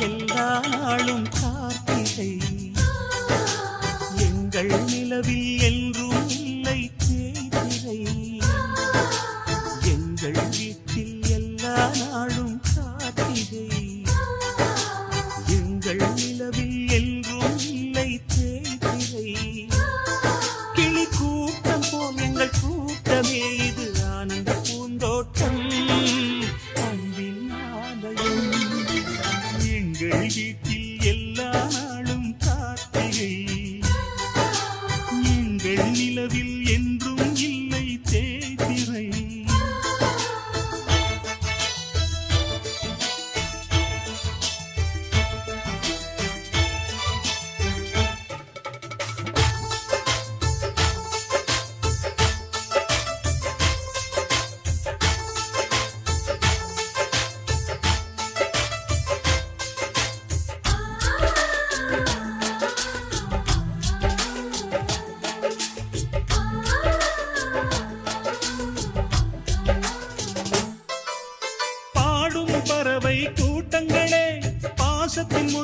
எல்லா நாளும் கார்த்திகை எங்கள் நிலவில் என்றும் இல்லை தேய்திரை எங்கள் வீட்டில் எல்லா நாளும் கார்த்திகை எங்கள் நிலவில் என்றும் இல்லை தேய்திரை கிளி கூட்டம் போல் எங்கள் கூட்டமே இது ஆனந்த பூந்தோட்டம் அன்பின் ஆலயம் எங்கள் வீட்டில் எல்லா நாளும் கார்த்திகை எங்கள் நிலவில் என்றும் இல்லை தேய்திரை பறவை கூட்டங்களே பாசத்தின் மொழி